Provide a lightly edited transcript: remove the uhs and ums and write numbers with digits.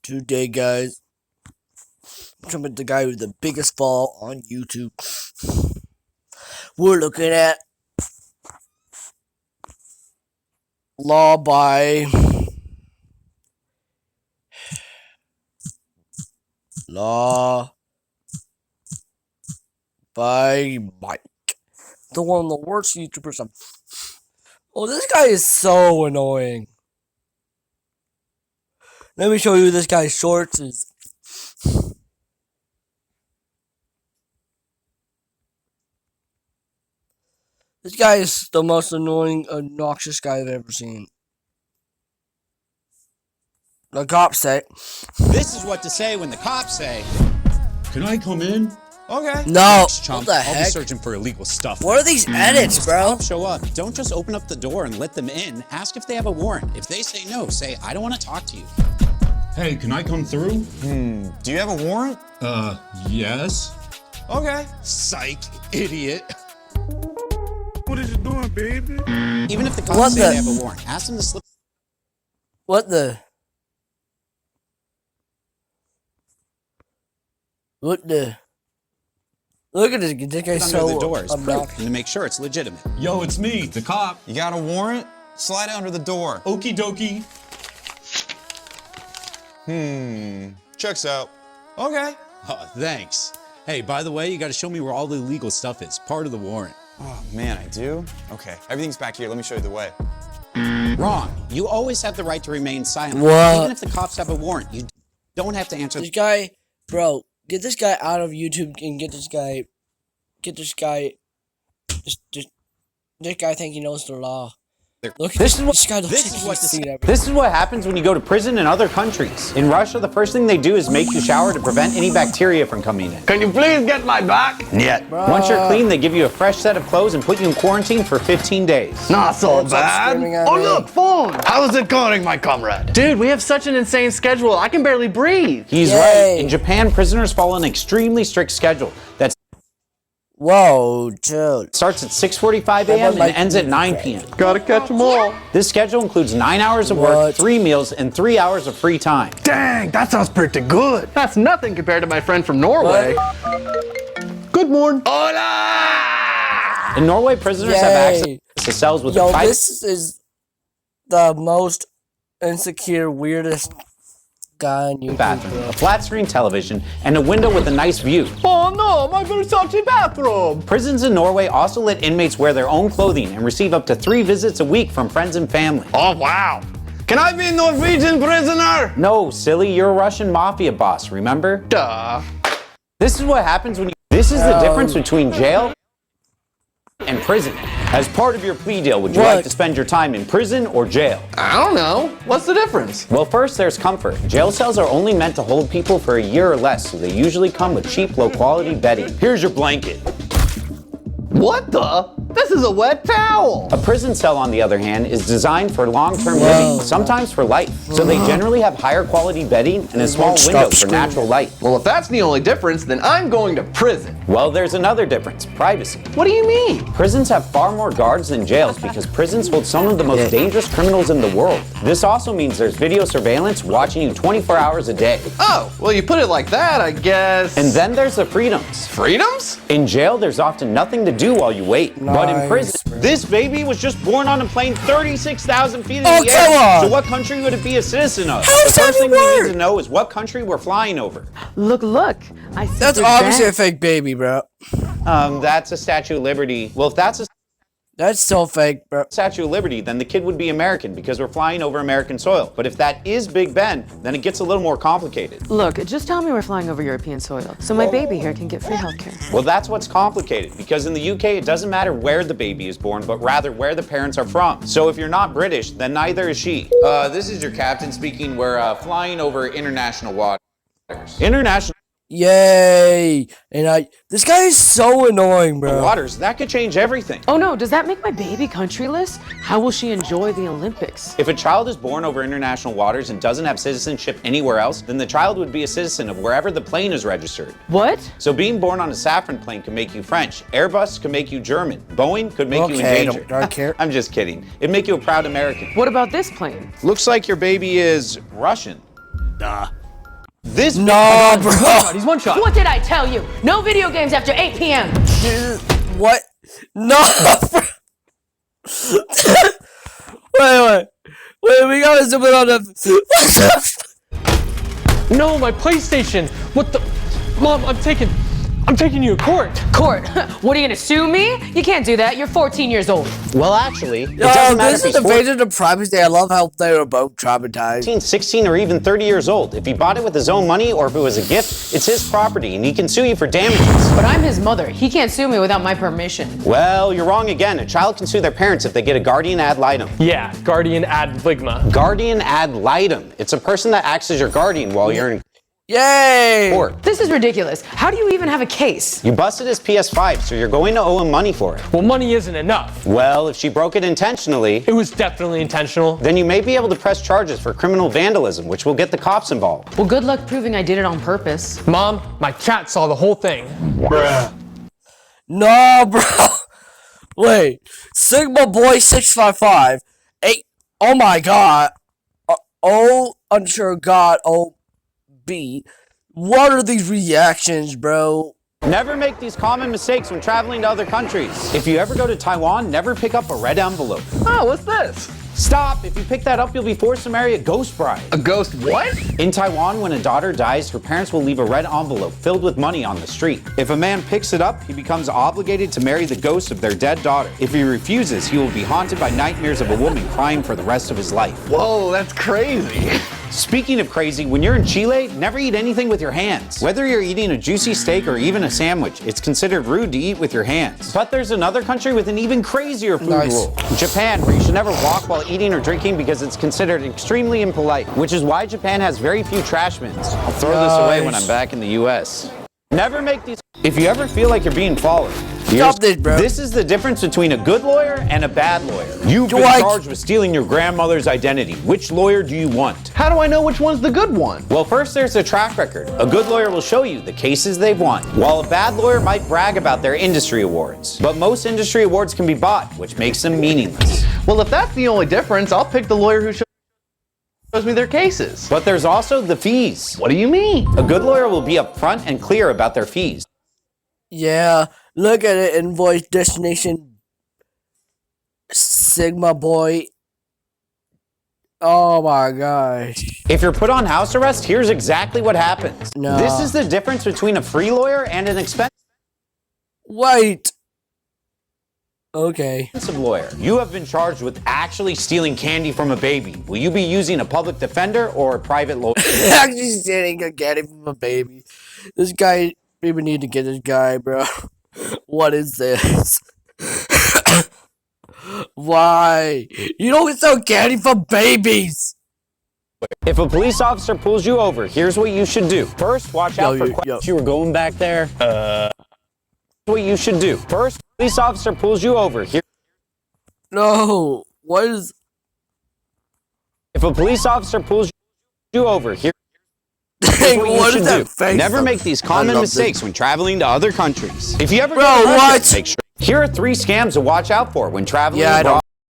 Today, guys, I'm with the guy with the biggest fall on YouTube. We're looking at Law by Mike. The one of the worst YouTubers I've... Oh, this guy is so annoying. Let me show you this guy's shorts is. This guy is the most annoying, obnoxious guy I've ever seen. The cops say. This is what to say when the cops say, "Can I come in?" Okay. No. Thanks, chump. What the I'll be heck? searching for illegal stuff. What are these edits, bro? Show up. Don't just open up the door and let them in. Ask if they have a warrant. If they say no, say, I don't want to talk to you. Hey, can I come through? Do you have a warrant? Yes. Okay. Psych, idiot. What are you doing, baby? Even if the cops What say the- they have a warrant, ask them to slip. What the? What the? Look at this guy's under the so door as proof obnoxious. and to make sure it's legitimate. Yo, it's me, the cop. You got a warrant? Slide it under the door. Okie dokie. Checks out. Okay. Oh, thanks. Hey, by the way, you got to show me where all the illegal stuff is. Part of the warrant. Oh, man, I do? Okay, everything's back here. Let me show you the way. Wrong. You always have the right to remain silent. What? Even if the cops have a warrant, you don't have to answer. This guy, bro, get this guy out of YouTube and this guy think he knows the law. Look, this is what this guy looks like he's seen everything. This is what happens when you go to prison in other countries. In Russia, the first thing they do is make you shower to prevent any bacteria from coming in. Can you please get my back? Yet. Once you're clean, they give you a fresh set of clothes and put you in quarantine for 15 days. Not so Stop bad. screaming at Oh me. look, phone. How's it going, my comrade? Dude, we have such an insane schedule. I can barely breathe. He's Yay. right. In Japan, prisoners follow an extremely strict schedule that Whoa, dude. starts at 6:45 a.m. and ends at 9 p.m. Gotta catch them all. This schedule includes 9 hours of What? work, 3 meals, and 3 hours of free time. Dang, that sounds pretty good. That's nothing compared to my friend from Norway. Good morning. Hola! In Norway, prisoners have access Yay. to cells with Yo, a private this is the most insecure, weirdest guy on YouTube. bathroom, bro. a flat screen television, and a window with a nice view. Oh no, my Versace bathroom. Prisons in Norway also let inmates wear their own clothing and receive up to 3 visits a week from friends and family. Oh wow. Can I be a Norwegian prisoner? No, silly, you're a Russian mafia boss, remember? Duh. This is what happens when you... This is the difference between jail and prison. As part of your plea deal, would you What? like to spend your time in prison or jail? I don't know. What's the difference? Well, first there's comfort. Jail cells are only meant to hold people for a year or less, so they usually come with cheap, low-quality bedding. Here's your blanket. What the? This is a wet towel. A prison cell, on the other hand, is designed for long-term Whoa. living, sometimes for life. So they generally have higher quality bedding and a small Stop window for screaming. natural light. Well, if that's the only difference, then I'm going to prison. Well, there's another difference, privacy. What do you mean? Prisons have far more guards than jails because prisons hold some of the most dangerous criminals in the world. This also means there's video surveillance watching you 24 hours a day. Oh, well, you put it like that, I guess. And then there's the freedoms. freedoms? In jail, there's often nothing to do while you wait. But in Nice, prison, bro. this baby was just born on a plane 36,000 feet in Oh, the air. come on. So what country would it be a citizen of? How The does that first thing even we need work? to know is what country we're flying over. Look, look. I see That's Big obviously a Ben. fake baby, bro. That's a Statue of Liberty. Well, if that's a That's so fake, bro. Statue of Liberty, then the kid would be American because we're flying over American soil. But if that is Big Ben, then it gets a little more complicated. Look, just tell me we're flying over European soil, so my baby here can get free healthcare. Well, that's what's complicated because in the UK, it doesn't matter where the baby is born, but rather where the parents are from. So if you're not British, then neither is she. This is your captain speaking. We're flying over international waters. International Yay! And this guy is so annoying, bro. waters, that could change everything. Oh no, does that make my baby countryless? How will she enjoy the Olympics? If a child is born over international waters and doesn't have citizenship anywhere else, then the child would be a citizen of wherever the plane is registered. What? So being born on a saffron plane can make you French. Airbus can make you German. Boeing could make you Okay, endangered. don't care. I'm just kidding. It'd make you a proud American. What about this plane? Looks like your baby is Russian. This No, bro. He's one shot. What did I tell you? No video games after 8 p.m. What? No, bro. Wait, we gotta zoom in on the. No, my PlayStation. What the? Mom, I'm taking you to court. Court. What, are you gonna sue me? You can't do that. You're 14 years old. Well, actually, it doesn't matter This if is he's the invasion of privacy. I love how they were both traumatized. 14, 16, or even 30 years old. If he bought it with his own money or if it was a gift, it's his property and he can sue you for damages. But I'm his mother. He can't sue me without my permission. Well, you're wrong again. A child can sue their parents if they get a guardian ad litem. Yeah, guardian ad ligma. Guardian ad litem. It's a person that acts as your guardian while you're in Yay! court. This is ridiculous. How do you even have a case? You busted his PS5, so you're going to owe him money for it. Well, money isn't enough. Well, if she broke it intentionally, It was definitely intentional. then you may be able to press charges for criminal vandalism, which will get the cops involved. Well, good luck proving I did it on purpose. Mom, my cat saw the whole thing. No, bro. Wait, Sigma Boy 655. Eight. Oh my God. Unsure God. B. What are these reactions, bro? Never make these common mistakes when traveling to other countries. If you ever go to Taiwan, never pick up a red envelope. Oh, what's this? Stop! If you pick that up, you'll be forced to marry a ghost bride. A ghost what? In Taiwan, when a daughter dies, her parents will leave a red envelope filled with money on the street. If a man picks it up, he becomes obligated to marry the ghost of their dead daughter. If he refuses, he will be haunted by nightmares of a woman crying for the rest of his life. Whoa, that's crazy. Speaking of crazy, when you're in Chile, never eat anything with your hands. Whether you're eating a juicy steak or even a sandwich, it's considered rude to eat with your hands. But there's another country with an even crazier food rule. Japan, where you should never walk while eating or drinking because it's considered extremely impolite, which is why Japan has very few trash bins. I'll throw this away when I'm back in the US. Never make these. If you ever feel like you're being followed, Stop this, bro. this is the difference between a good lawyer and a bad lawyer. You've been Dwight. charged with stealing your grandmother's identity. Which lawyer do you want? How do I know which one's the good one? Well, first there's a track record. A good lawyer will show you the cases they've won, while a bad lawyer might brag about their industry awards. But most industry awards can be bought, which makes them meaningless. Well, if that's the only difference, I'll pick the lawyer who shows me their cases. But there's also the fees. What do you mean? A good lawyer will be upfront and clear about their fees. Yeah, look at it. Invoice destination Sigma Boy. Oh my gosh. If you're put on house arrest, here's exactly what happens. No. This is the difference between a free lawyer and an expensive Wait. Okay. lawyer. You have been charged with actually stealing candy from a baby. Will you be using a public defender or a private lawyer? Actually standing a candy from a baby. This guy, we need to get this guy, bro. What is this? Why? You don't sell candy for babies! If a police officer pulls you over, here's what you should do. First, watch out for questions. You were going back there? What you should do. First, police officer pulls you over. No. What is... If a police officer pulls you over, here's what you What should is that do. face? Never make these common love mistakes when traveling to other countries. If you ever Bro, go to Russia, what? make sure. Here are 3 scams to watch out for when traveling Yeah, I abroad.